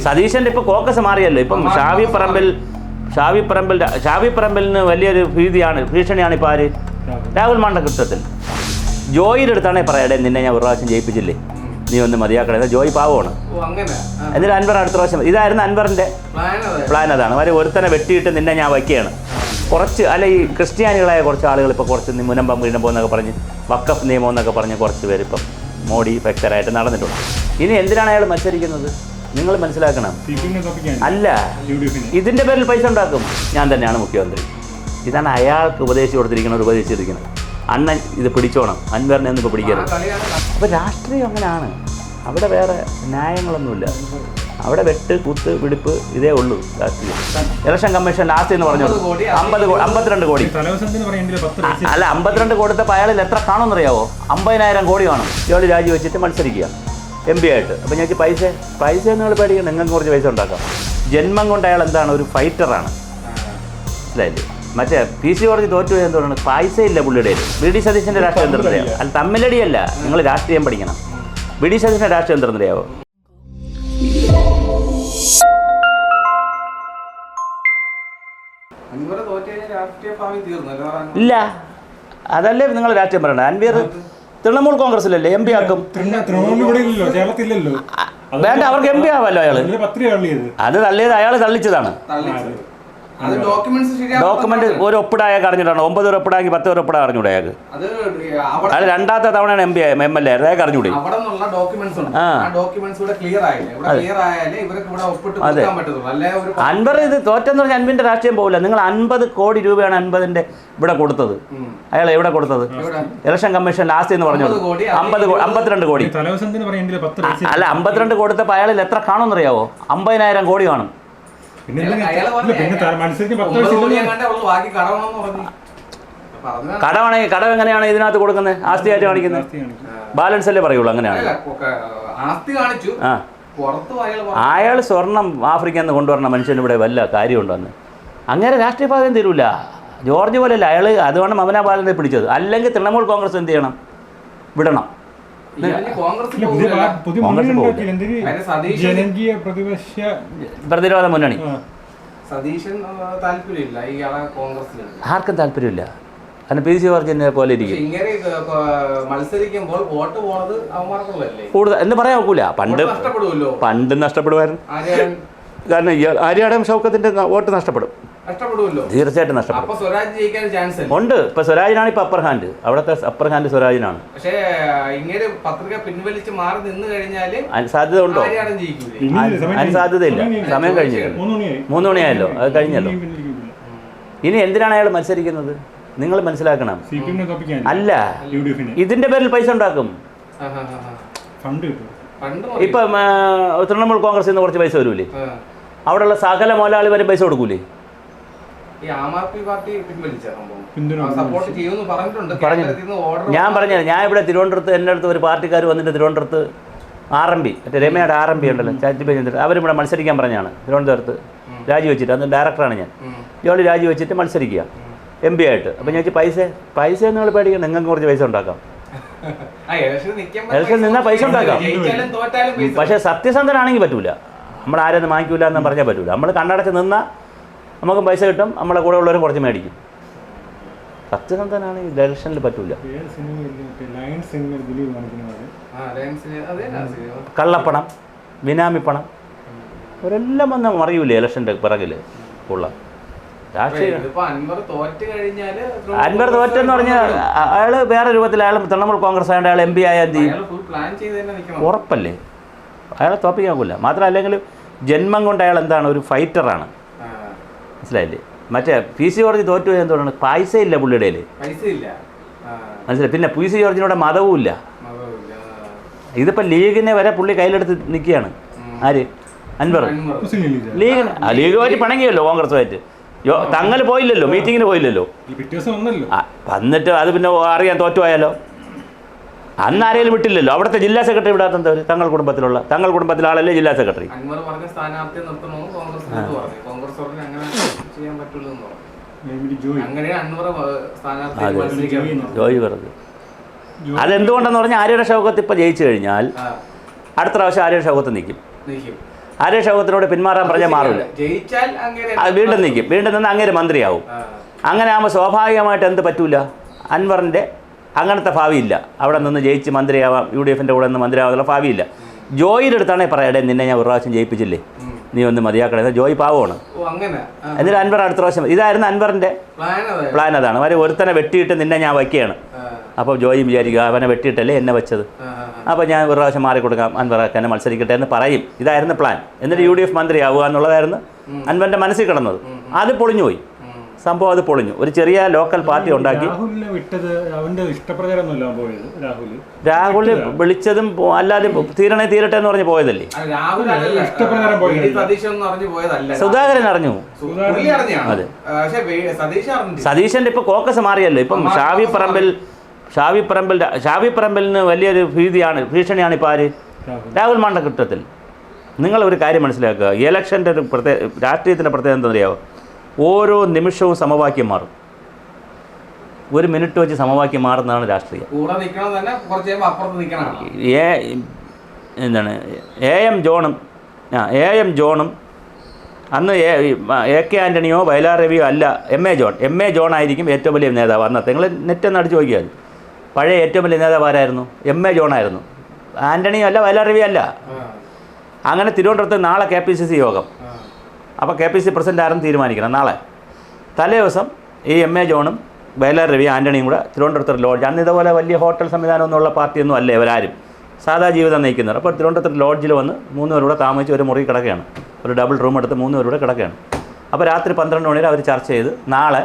സതീശൻ്റെ ഇപ്പോൾ ഫോക്കസ് മാറിയല്ലോ. ഇപ്പം ഷാഫി പറമ്പിലിന് വലിയൊരു ഭീഷണിയാണ് ഇപ്പോൾ ആര്? രാഹുൽ മാങ്കൂട്ടത്തിൽ. ജോയിയുടെ അടുത്താണേ പറയാടേ നിന്നെ ഞാൻ ഒരു പ്രാവശ്യം ജയിപ്പിച്ചില്ലേ, നീ ഒന്ന് മതിയാക്കണേ. ജോയി പാവമാണ്. എന്നിട്ട് അൻവർ അടുത്ത പ്രാവശ്യം. ഇതായിരുന്നു അൻവറിൻ്റെ പ്ലാൻ. അതാണ് ഒരുത്തനെ വെട്ടിയിട്ട് നിന്നെ ഞാൻ വയ്ക്കുകയാണ്. കുറച്ച് ഈ ക്രിസ്ത്യാനികളായ കുറച്ച് ആളുകൾ ഇപ്പോൾ കുറച്ച് മുനമ്പം എന്നൊക്കെ പറഞ്ഞ് വഖഫ് നിയമം എന്നൊക്കെ പറഞ്ഞ് കുറച്ച് പേര് ഇപ്പം മോഡി ഭക്തരായിട്ട് നടന്നിട്ടുണ്ട്. ഇനി എന്തിനാണ് അയാൾ മത്സരിക്കുന്നത് നിങ്ങൾ മനസ്സിലാക്കണം. അല്ല, ഇതിൻ്റെ പേരിൽ പൈസ ഉണ്ടാക്കും. ഞാൻ തന്നെയാണ് മുഖ്യമന്ത്രി. ഇതാണ് അയാൾക്ക് ഉപദേശിച്ചിരിക്കുന്നത്. അണ്ണൻ ഇത് പിടിച്ചോണം, അൻവറിനെ ഒന്നും ഇപ്പോൾ പിടിക്കരുത്. അപ്പോൾ രാഷ്ട്രീയം അങ്ങനെയാണ്. അവിടെ വേറെ ന്യായങ്ങളൊന്നുമില്ല. അവിടെ വെട്ട് കുത്ത് പിടിപ്പ് ഇതേ ഉള്ളൂ രാഷ്ട്രീയം. ഇലക്ഷൻ കമ്മീഷൻ ലാസ്റ്റ് എന്ന് പറഞ്ഞു 52 കോടി. അല്ല, 52 കൊടുത്തപ്പോൾ അയാളിൽ എത്ര കാണുമെന്നറിയാവോ? 50,000 കോടി കാണും. ഇയാൾ രാജിവെച്ചിട്ട് മത്സരിക്കുക MP ആയിട്ട്. അപ്പോൾ ഞങ്ങൾക്ക് പൈസ നിങ്ങൾ പേടിക്കണം, നിങ്ങൾക്ക് കുറച്ച് പൈസ ഉണ്ടാക്കാം. ജന്മം കൊണ്ട് അയാൾ എന്താണ്? ഒരു ഫൈറ്ററാണ്. മനസ്സിലായില്ലേ? മറ്റേ PC ജോർജ് തോറ്റു എന്തുകൊണ്ടാണ്? പൈസ ഇല്ല പുള്ളിയുടെ. VD സതീശൻ്റെ രാഷ്ട്രീയം എന്തെന്നറിയാമോ? അല്ല, തമ്മിലടിയല്ല, നിങ്ങൾ രാഷ്ട്രീയം പഠിക്കണം. VD സതീശൻ്റെ രാഷ്ട്രീയം എന്തെന്നറിയാമോ? ഇല്ല, അതല്ലേ നിങ്ങൾ രാഷ്ട്രീയം പറയണ്ട. അൻവർ തൃണമൂൽ കോൺഗ്രസിലല്ലേ MP ആക്കും. വേണ്ട, അവർക്ക് MP ആവാമല്ലോ അയാൾ. അത് തള്ളിയത് അയാൾ തള്ളിച്ചതാണ്. ഡോക്യുമെന്റ് ഒരു ഒപ്പിടായ അറിഞ്ഞിട്ടാണ്. 9 പേർ ഒപ്പിടാക്കി 10 പേർ ഒപ്പിടാൻ അറിഞ്ഞൂടെ അയാൾക്ക്? അത് രണ്ടാമത്തെ തവണയാണ് MLA അയാൾക്ക് അറിഞ്ഞൂടെ? അതെ, അൻവർ ഇത് തോറ്റെന്ന് പറഞ്ഞാൽ അൻവറിന്റെ രാഷ്ട്രീയം പോകില്ല. നിങ്ങൾ 50 കോടി രൂപയാണ് അൻവറിന്റെ ഇവിടെ കൊടുത്തത്. അയാൾ എവിടെ കൊടുത്തത്? ഇലക്ഷൻ കമ്മീഷൻ ലാസ്റ്റ് എന്ന് പറഞ്ഞു 52 കോടി. അല്ല, 52 കൊടുത്തപ്പോൾ അയാളിൽ എത്ര കാണുമെന്നറിയാവോ? 50,000 കോടി കാണും. കടം എങ്ങനെയാണ് ഇതിനകത്ത് കൊടുക്കുന്നത്? ആസ്തിയായിട്ട് കാണിക്കുന്നത്. ബാലൻസ് അല്ലേ പറയുള്ളൂ. അങ്ങനെയാണ്. അയാൾ സ്വർണം ആഫ്രിക്കയിൽ നിന്ന് കൊണ്ടുവരണ മനുഷ്യന് ഇവിടെ വല്ല കാര്യമുണ്ടെന്ന് അങ്ങനെ രാഷ്ട്രീയ ഭാഗം തരൂല. ജോർജ് പോലെയല്ല അയാൾ. അതുകൊണ്ട് മമതാ ബാലനെ പിടിച്ചത്. അല്ലെങ്കിൽ തൃണമൂൽ കോൺഗ്രസ് എന്ത് ചെയ്യണം? വിടണം. പ്രതിരോധ മുന്നണി ആർക്കും താല്പര്യമില്ല. കാരണം PC ജോർജിനെ പോലെ ഇരിക്കും. കൂടുതൽ എന്ന് പറയാൻ ഒക്കില്ല. പണ്ട് നഷ്ടപ്പെടുമായിരുന്നു. കാരണം ആര്യാടൻ ഷൗക്കത്തിന്റെ വോട്ട് നഷ്ടപ്പെടും. തീർച്ചയായിട്ടും നഷ്ടപ്പെടും. ഉണ്ട്. ഇപ്പൊ സ്വരാജിനാണ് ഇപ്പൊ അപ്പർ ഹാൻഡ്. അവിടുത്തെ അപ്പർ ഹാൻഡ് സ്വരാജിനാണ്. സാധ്യത ഉണ്ടോ? അതിന് സാധ്യതയില്ല. സമയം കഴിഞ്ഞു. 3 മണിയായല്ലോ. അത് കഴിഞ്ഞല്ലോ. ഇനി എന്തിനാണ് അയാൾ മത്സരിക്കുന്നത് നിങ്ങൾ മനസ്സിലാക്കണം. അല്ല, ഇതിന്റെ പേരിൽ പൈസ ഉണ്ടാക്കും. ഇപ്പൊ തൃണമൂൽ കോൺഗ്രസിൽ നിന്ന് കുറച്ച് പൈസ വരൂലേ? അവിടെയുള്ള സകല മുതലാളി വരെ പൈസ കൊടുക്കൂലേ? ഞാൻ പറഞ്ഞു, ഞാൻ ഇവിടെ തിരുവനന്തപുരത്ത് എൻ്റെ അടുത്ത് ഒരു പാർട്ടിക്കാർ വന്നിട്ട് തിരുവനന്തപുരത്ത് RMB മറ്റേ രമയുടെ RMB ഉണ്ടല്ലോ, ചാറ്റിപ്പേജ്, അവരിവിടെ മത്സരിക്കാൻ പറഞ്ഞാണ് തിരുവനന്തപുരത്ത് രാജിവെച്ചിട്ട്. അന്ന് ഡയറക്ടറാണ് ഞാൻ. ഇയാൾ രാജിവെച്ചിട്ട് മത്സരിക്കുക MP ആയിട്ട്. അപ്പം ഞാൻ പൈസ നിങ്ങൾ പേടിക്കണം, നിങ്ങൾക്ക് കുറച്ച് പൈസ ഉണ്ടാക്കാം. ഇലക്ഷൻ നിന്നാൽ പൈസ ഉണ്ടാക്കാം. പക്ഷേ സത്യസന്ധനാണെങ്കിൽ പറ്റൂല. നമ്മൾ ആരെയൊന്നും വാങ്ങിക്കൂല എന്ന് പറഞ്ഞാൽ പറ്റൂല. നമ്മൾ കണ്ണടച്ച് നിന്നാൽ നമുക്കും പൈസ കിട്ടും, നമ്മളെ കൂടെ ഉള്ളവരും കുറച്ച് മേടിക്കും. സത്യസന്ധനാണെങ്കിൽ ഇലക്ഷനിൽ പറ്റൂല. കള്ളപ്പണം, ബിനാമിപ്പണം അവരെല്ലാം വന്ന് മറിയൂലേ ഇലക്ഷൻ്റെ പിറകിൽ ഉള്ള രാഷ്ട്രീയം. അൻവർ തോറ്റെന്ന് പറഞ്ഞാൽ അയാൾ വേറെ രൂപത്തിൽ, അയാൾ തൃണമൂൽ കോൺഗ്രസ് ആയതുകൊണ്ട് അയാൾ MP ആയാൽ എന്ത് ചെയ്യും? ഉറപ്പല്ലേ? അയാളെ തോപ്പിക്കാക്കില്ല. മാത്രമല്ല, അല്ലെങ്കിൽ ജന്മം കൊണ്ട് അയാൾ എന്താണ്? ഒരു ഫൈറ്ററാണ്. മനസ്സിലായില്ലേ? മറ്റേ PC ജോർജ് തോറ്റു എന്തുകൊണ്ടാണ്? പൈസ ഇല്ല പുള്ളിയുടെ കയ്യിൽ. മനസ്സിലായി? പിന്നെ PC ജോർജിനോട് മതവും ഇല്ല. ഇതിപ്പോൾ ലീഗിനെ വരെ പുള്ളി കയ്യിലെടുത്ത് നിൽക്കുകയാണ്. ആര്? അൻവർ. ലീഗുമായിട്ട് പിണങ്ങിയല്ലോ കോൺഗ്രസുമായിട്ട്. തങ്ങൾ പോയില്ലല്ലോ, മീറ്റിങ്ങിന് പോയില്ലല്ലോ. വന്നിട്ട് അത് പിന്നെ അറിയാൻ തോറ്റുപോയാലോ? അന്ന് ആരെങ്കിലും വിട്ടില്ലല്ലോ. അവിടുത്തെ ജില്ലാ സെക്രട്ടറി വിടാത്തവർ തങ്ങൾ കുടുംബത്തിലെ ആളല്ലേ ജില്ലാ സെക്രട്ടറി. ജോയി പറഞ്ഞു. അതെന്തുകൊണ്ടെന്ന് പറഞ്ഞാൽ ആര്യയുടെ ഷൗക്കത്ത് ഇപ്പം ജയിച്ചു കഴിഞ്ഞാൽ അടുത്ത പ്രാവശ്യം ആര്യയുടെ ഷൗക്കത്ത് നിൽക്കും. ആര്യ ഷൗക്കത്തിനോട് പിന്മാറാൻ പറഞ്ഞാൽ മാറില്ല, വീണ്ടും നിൽക്കും, വീണ്ടും നിന്ന് അങ്ങേര് മന്ത്രിയാവും. അങ്ങനെ ആകുമ്പോൾ സ്വാഭാവികമായിട്ട് എന്ത് പറ്റൂല, അൻവറിൻ്റെ അങ്ങനത്തെ ഭാവിയില്ല. അവിടെ നിന്ന് ജയിച്ച് മന്ത്രിയാവാം, UDFൻ്റെ കൂടെ നിന്ന് മന്ത്രിയാവാനുള്ള ഭാവിയില്ല. ജോയിയുടെ അടുത്താണെങ്കിൽ പറയടേ നിന്നെ ഞാൻ ഒരു പ്രാവശ്യം ജയിപ്പിച്ചില്ലേ, നീ ഒന്ന് മതിയാക്കണേ. ജോയി പാവമാണ്. എന്നിട്ട് അൻവർ അടുത്ത പ്രാവശ്യം, ഇതായിരുന്നു അൻവറിൻ്റെ പ്ലാൻ. അതാണ് അവർ ഒരുത്തനെ വെട്ടിയിട്ട് നിന്നെ ഞാൻ വയ്ക്കുകയാണ്. അപ്പോൾ ജോയി വിചാരിക്കുക അവനെ വെട്ടിയിട്ടല്ലേ എന്നെ വെച്ചത്, അപ്പോൾ ഞാൻ ഒരു പ്രാവശ്യം മാറിക്കൊടുക്കാം, അൻവറൊക്കെ എന്നെ മത്സരിക്കട്ടെ എന്ന് പറയും. ഇതായിരുന്നു പ്ലാൻ. എന്നിട്ട് UDF മന്ത്രിയാവുക എന്നുള്ളതായിരുന്നു അൻവറിൻ്റെ മനസ്സിൽ കിടന്നത്. അത് പൊളിഞ്ഞുപോയി സംഭവം, അത് പൊളിഞ്ഞു. ഒരു ചെറിയ ലോക്കൽ പാർട്ടി ഉണ്ടാക്കി. രാഹുൽ വിളിച്ചതും അല്ലാതെ തീരട്ടെ എന്ന് പറഞ്ഞ് പോയതല്ലേ. സുധാകരൻ അറിഞ്ഞു. അതെ, സതീശന്റെ ഇപ്പൊ ഫോക്കസ് മാറിയല്ലോ. ഇപ്പം ഷാഫി പറമ്പിലിന് വലിയൊരു ഭീഷണിയാണ് ഇപ്പോൾ ആര്, രാഹുൽ മാണ്ടക്കിട്ടത്തിൽ. നിങ്ങൾ ഒരു കാര്യം മനസ്സിലാക്കുക, ഇലക്ഷൻ്റെ ഒരു രാഷ്ട്രീയത്തിൻ്റെ പ്രത്യേകത എന്താ അറിയാമോ, ഓരോ നിമിഷവും സമവാക്യം മാറും. ഒരു മിനിറ്റ് വെച്ച് സമവാക്യം മാറുന്നതാണ് രാഷ്ട്രീയം. എന്താണ് AM ജോണും അന്ന് AK ആൻ്റണിയോ വയലാർ രവിയോ അല്ല, MA ജോൺ ആയിരിക്കും ഏറ്റവും വലിയ നേതാവ് അന്നത്തെ. നിങ്ങൾ നെറ്റൊന്ന് അടിച്ച് നോക്കിയാൽ പഴയ ഏറ്റവും വലിയ നേതാവ് ആരായിരുന്നു? MA ജോണായിരുന്നു. ആൻ്റണിയോ അല്ല, വയലാർ രവി അല്ല. അങ്ങനെ തിരുവനന്തപുരത്ത് നാളെ KPCC യോഗം. അപ്പോൾ KPCC പ്രസിഡന്റ് ആരെന്ന് തീരുമാനിക്കണം നാളെ. തലേ ദിവസം ഈ MA ജോണും വയലാർ രവി ആൻ്റണിയും കൂടെ തിരുവനന്തപുരത്ത് ലോഡ്ജ്, അന്ന് ഇതുപോലെ വലിയ ഹോട്ടൽ സംവിധാനമൊന്നുമുള്ള പാർട്ടിയൊന്നും അല്ലേ ഇവരാരും, സാധാ ജീവിതം നയിക്കുന്നവർ. അപ്പോൾ തിരുവനന്തപുരത്ത് ലോഡ്ജിൽ വന്ന് 3 പേരൂടെ താമസിച്ച് ഒരു മുറി കിടക്കുകയാണ്, ഒരു ഡബിൾ റൂം എടുത്ത് 3 പേരൂടെ കിടക്കുകയാണ്. അപ്പോൾ രാത്രി 12 മണിവരെ അവർ ചർച്ച ചെയ്ത് നാളെ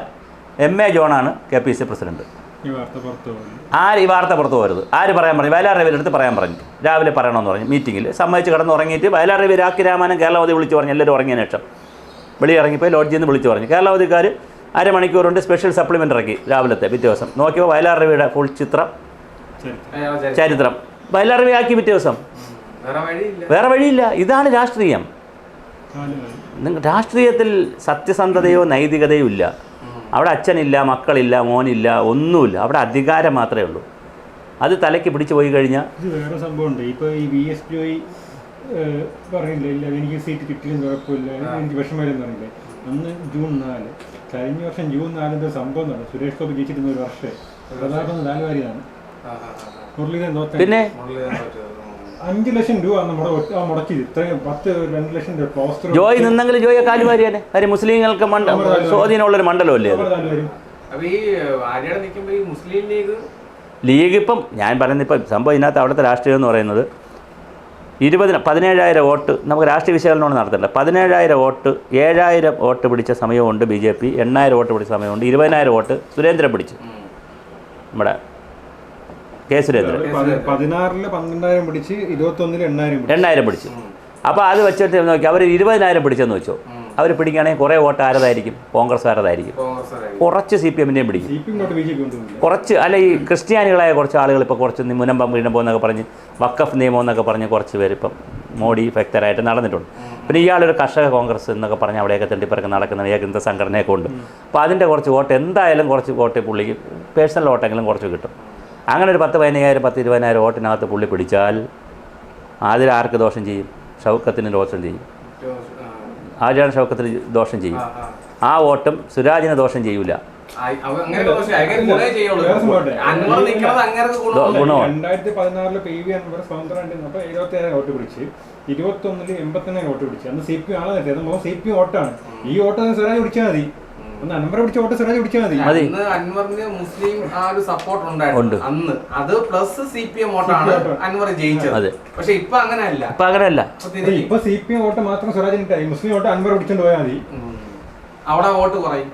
MA ജോണാണ് KPCC പ്രസിഡന്റ്. ഈ വാർത്ത പുറത്ത് പോകരുത്. ആര് പറയാൻ പറഞ്ഞു? വയലാർ രവിയുടെ അടുത്ത് പറയാൻ പറഞ്ഞു, രാവിലെ പറയണമെന്ന് പറഞ്ഞു. മീറ്റിങ്ങിൽ സമ്മതിച്ച് കിടന്ന് ഉറങ്ങിയിട്ട് വയലാർ രവി രാഖി രാമാനം കേരളാവധി വിളിച്ച് പറഞ്ഞു. എല്ലാവരും ഉറങ്ങിയതിന് ശേഷം വെളിയിറങ്ങിപ്പോയി ലോഡ്ജിൽ നിന്ന് വിളിച്ച് പറഞ്ഞു. കേരളാവധിക്കാർ അരമണിക്കൂർ കൊണ്ട് സ്പെഷ്യൽ സപ്ലിമെൻ്റ് ഇറക്കി രാവിലത്തെ. പിറ്റേ ദിവസം നോക്കിയപ്പോൾ വയലാർ രവിയുടെ ഫുൾ ചരിത്രം വയലാർ രവി ആക്കി. പിറ്റേ ദിവസം വേറെ വഴിയില്ല. ഇതാണ് രാഷ്ട്രീയം. രാഷ്ട്രീയത്തിൽ സത്യസന്ധതയോ നൈതികതയോ ഇല്ല. അവിടെ അച്ഛനില്ല, മക്കളില്ല, മോനില്ല, ഒന്നുമില്ല. അവിടെ അധികാരം മാത്രമേ ഉള്ളൂ. അത് തലയ്ക്ക് പിടിച്ചു പോയി കഴിഞ്ഞാൽ ഇത് വേറെ സംഭവമുണ്ട്. ഇപ്പോൾ ഈ VS ജോയി പറയില്ല, ഇല്ല എനിക്ക് സീറ്റ് കിട്ടിയെന്ന് കുഴപ്പമില്ല, എനിക്ക് വിഷമമില്ലെന്ന് പറയില്ലേ. അന്ന് June 4, കഴിഞ്ഞ വർഷം June 4 സംഭവം നടന്നു. സുരേഷ് ഗോപി ജയിച്ചിരുന്ന ഒരു വർഷം പ്രതാപം 4 വാരിയാണ്. മുരളീധരൻ തോറ്റ പിന്നെ 5 ലക്ഷം രൂപ മുടക്കിയത്. ഇത്രയും 2 ലക്ഷം രൂപ പോസ്റ്റർ ജോയി നിന്നെങ്കിൽ ജോയെ കാലുവാരിയാനെ. കാര്യം മുസ്ലിങ്ങൾക്ക് സ്വാധീനമുള്ളൊരു മണ്ഡലമല്ലേ അത്. ലീഗ് ഇപ്പം ഞാൻ പറയുന്നത് ഇപ്പം സംഭവം ഇതിനകത്ത് അവിടുത്തെ രാഷ്ട്രീയം എന്ന് പറയുന്നത് 17,000 വോട്ട് നമുക്ക് രാഷ്ട്രീയ വിശകലനമാണ് നടത്തില്ല. 17,000 വോട്ട് 7,000 വോട്ട് പിടിച്ച സമയമുണ്ട് BJP, 8,000 വോട്ട് പിടിച്ച സമയമുണ്ട്, 20,000 വോട്ട് സുരേന്ദ്രൻ പിടിച്ചു. നമ്മുടെ K. സുരേന്ദ്രൻ 16-ൽ 12,000 പിടിച്ച് 21-ൽ 8,000 പിടിച്ചു. അപ്പോൾ അത് വെച്ചിട്ട് നോക്കി അവർ 20,000 പിടിച്ചെന്ന് വെച്ചോ. അവർ പിടിക്കുകയാണെങ്കിൽ കുറേ വോട്ട് ആരതായിരിക്കും? കോൺഗ്രസ്സുകാരതായിരിക്കും. കുറച്ച് CPM-ൻ്റെയും പിടിക്കും. കുറച്ച് അല്ല ഈ ക്രിസ്ത്യാനികളായ കുറച്ച് ആളുകൾ ഇപ്പോൾ കുറച്ച് മുനമ്പം വീണമ്പോൾ എന്നൊക്കെ പറഞ്ഞ് വഖഫ് നിയമം എന്നൊക്കെ പറഞ്ഞ് കുറച്ച് പേര് ഇപ്പം മോഡി ഭക്തരായിട്ട് നടന്നിട്ടുണ്ട്. പിന്നെ ഇയാളൊരു കർഷക കോൺഗ്രസ് എന്നൊക്കെ പറഞ്ഞ് അവിടെയൊക്കെ തെണ്ടിപ്പറക്ക് നടക്കുന്ന ഏകന്ത സംഘടനയൊക്കെ ഉണ്ട്. അപ്പോൾ അതിൻ്റെ കുറച്ച് വോട്ട് എന്തായാലും കുറച്ച് വോട്ട് പുള്ളിക്ക് പേഴ്സണൽ വോട്ടെങ്കിലും കുറച്ച് കിട്ടും. അങ്ങനെ ഒരു 10,000, 15,000 വോട്ടിനകത്ത് പുള്ളി പിടിച്ചാൽ അതിൽ ആർക്ക് ദോഷം ചെയ്യും? ഷൗക്കത്തിന് ദോഷം ചെയ്യും. ആര്യാണ് ഷൗക്കത്തിന് ദോഷം ചെയ്യും. ആ വോട്ടും സുരാജിന് ദോഷം ചെയ്യൂല. 2016 PV അൻവർ സ്വതന്ത്രമായിട്ട് 77,000 വോട്ട് പിടിച്ച് 21-ൽ 89,000 വോട്ട് പിടിച്ചു. അന്ന് CPM ആളെ നിർത്തിയത്. CPM വോട്ടാണ്. ഈ വോട്ട് സുരാജ് പിടിച്ചാൽ മതി. അൻവർ പിടിച്ച വോട്ട് സുരാജ് പിടിച്ചാൽ മതി. അൻവറിന് മുസ്ലിം ആ ഒരു സപ്പോർട്ട് ഉണ്ടായിരുന്നു അന്ന്. അത് പ്ലസ് CPM വോട്ടാണ് അൻവർ ജയിച്ചത്. പക്ഷെ ഇപ്പൊ അങ്ങനെയല്ല. ഇപ്പൊ CPM വോട്ട് മാത്രം സുരാജിന്, മുസ്ലിം വോട്ട് അൻവർ പിടിച്ചോണ്ട് പോയാൽ മതി. അവിടെ വോട്ട് കുറയും.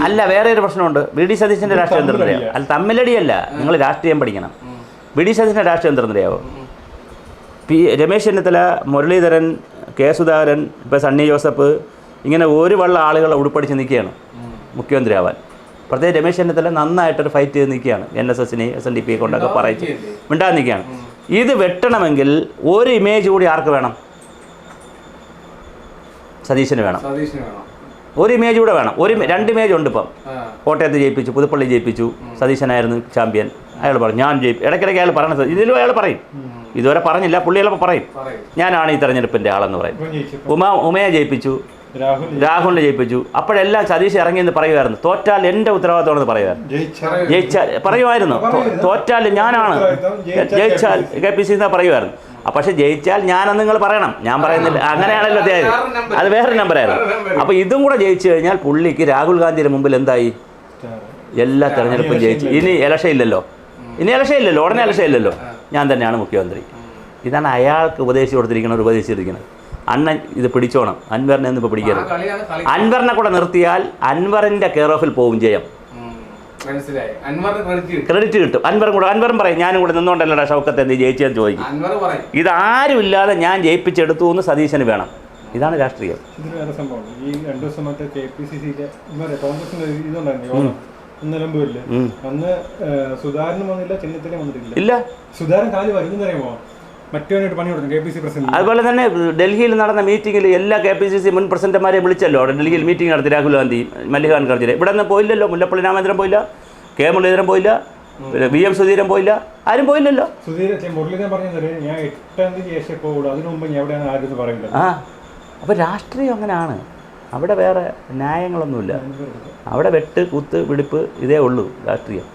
അല്ല, വേറെ ഒരു പ്രശ്നമുണ്ട്. VD സതീശന്റെ രാഷ്ട്രീയം എന്തെന്നറിയാം? അല്ല, തമ്മിലടിയല്ല, നിങ്ങൾ രാഷ്ട്രീയം പഠിക്കണം. VD സതീശന്റെ രാഷ്ട്രീയം എന്തെന്നറിയാവോ? രമേശ് ചെന്നിത്തല, മുരളീധരൻ, K. സുധാകരൻ, ഇപ്പോൾ സണ്ണി ജോസഫ്, ഇങ്ങനെ ഒരു വള്ള ആളുകളെ ഉടുപ്പടിച്ച് നിൽക്കുകയാണ് മുഖ്യമന്ത്രിയാവാൻ. പ്രത്യേകിച്ച് രമേശ് ചെന്നിത്തല നന്നായിട്ടൊരു ഫൈറ്റ് ചെയ്ത് നിൽക്കുകയാണ്. NSS-നെ SNDP കൊണ്ടൊക്കെ പറയിച്ച് മിണ്ടാതെ നിൽക്കുകയാണ്. ഇത് വെട്ടണമെങ്കിൽ ഒരു ഇമേജ് കൂടി ആർക്ക് വേണം? സതീശന് വേണം. ഒരു ഇമേജ് കൂടെ വേണം. 2 ഇമേജ് ഉണ്ട് ഇപ്പം. കോട്ടയത്ത് ജയിപ്പിച്ചു, പുതുപ്പള്ളി ജയിപ്പിച്ചു, സതീശനായിരുന്നു ചാമ്പ്യൻ. അയാൾ പറഞ്ഞു ഞാൻ ഇടയ്ക്കിടയ്ക്ക് അയാൾ പറയണത് ഇതിലും അയാൾ പറയും, ഇതുവരെ പറഞ്ഞില്ല, പുള്ളി ചിലപ്പോൾ പറയും ഞാനാണ് ഈ തെരഞ്ഞെടുപ്പിൻ്റെ ആളെന്ന് പറയും. ഉമയെ ജയിപ്പിച്ചു, രാഹുലിനെ ജയിപ്പിച്ചു. അപ്പോഴെല്ലാം സതീഷ് ഇറങ്ങിയെന്ന് പറയുമായിരുന്നു, തോറ്റാൽ എൻ്റെ ഉത്തരവാദിത്തമാണെന്ന് പറയുമായിരുന്നു. ജയിച്ചാൽ പറയുമായിരുന്നു, തോറ്റാൽ ഞാനാണ്, ജയിച്ചാൽ KPCC എന്നാ പറയുമായിരുന്നു. പക്ഷെ ജയിച്ചാൽ ഞാനെന്ന് നിങ്ങൾ പറയണം, ഞാൻ പറയുന്നില്ല, അങ്ങനെയാണല്ലോ അതായത് അത് വേറൊരു നമ്പറായിരുന്നു. അപ്പോൾ ഇതും കൂടെ ജയിച്ചു കഴിഞ്ഞാൽ പുള്ളിക്ക് രാഹുൽ ഗാന്ധിയുടെ മുമ്പിൽ എന്തായി, എല്ലാ തെരഞ്ഞെടുപ്പും ജയിച്ചു. ഇനി ഇലക്ഷൻ ഇല്ലല്ലോ, ഉടനെ ഇലക്ഷൻ ഇല്ലല്ലോ, ഞാൻ തന്നെയാണ് മുഖ്യമന്ത്രി. ഇതാണ് അയാൾക്ക് ഉപദേശിച്ചിരിക്കുന്നത്. അണ്ണൻ ഇത് പിടിച്ചോണം, അൻവറിനെ ഒന്നും ഇപ്പോൾ പിടിക്കരുത്. അൻവറിനെ കൂടെ നിർത്തിയാൽ അൻവറിൻ്റെ കെയർ ഓഫിൽ പോവും ജയം, ക്രെഡിറ്റ് കിട്ടും. അൻവറും പറയും ഞാനും കൂടെ നിന്നോണ്ടല്ലടാ ഷൗക്കത്ത് എന്ത് ജയിച്ചതെന്ന് ചോദിക്കും. ഇതാരും ഇല്ലാതെ ഞാൻ ജയിപ്പിച്ചെടുത്തു എന്ന് സതീശന് വേണം. ഇതാണ് രാഷ്ട്രീയം. വേറെ സംഭവം ഈ 2 ദിവസം മറ്റേ KPCCയിലെ കോൺഗ്രസിന്റെ ഇതുണ്ടായിരുന്നു നിലമ്പൂരില്, അന്ന് സുധാകരനും വന്നില്ല, ചെന്നിത്തലയും വന്നിട്ടില്ല. ഇല്ല, സുധാകരൻ കാലി വരുന്നറിയുമോ മറ്റവനായിട്ട് പണി കൊടുക്കും KPCC പ്രസിഡന്റ്. അതുപോലെ തന്നെ ഡൽഹിയിൽ നടന്ന മീറ്റിങ്ങിൽ എല്ലാ KPCC മുൻ പ്രസിഡന്റുമാരെയും വിളിച്ചല്ലോ. അവിടെ ഡൽഹിയിൽ മീറ്റിംഗ് നടത്തി രാഹുൽ ഗാന്ധി, മല്ലികാർജ്ജുൻ ഖർഗെ. ഇവിടെ നിന്ന് പോയില്ലല്ലോ, മുല്ലപ്പള്ളി രാമചന്ദ്രൻ പോയില്ല, K മുരളീധരൻ പോയില്ല, VM സുധീരൻ പോയില്ല, ആരും പോയില്ലല്ലോ. മുരളീധരൻ പറഞ്ഞത് ഞാൻ 8-ാം തീയതി ശേഷം പോകുള്ളൂ, അതിനു മുമ്പ് ഞാൻ എവിടെയാണ് ആരും പറയുന്നത്. അപ്പോൾ രാഷ്ട്രീയം അങ്ങനെയാണ്. അവിടെ വേറെ ന്യായങ്ങളൊന്നുമില്ല. അവിടെ വെട്ട് കുത്ത് പിടിപ്പ് ഇതേ ഉള്ളൂ രാഷ്ട്രീയം.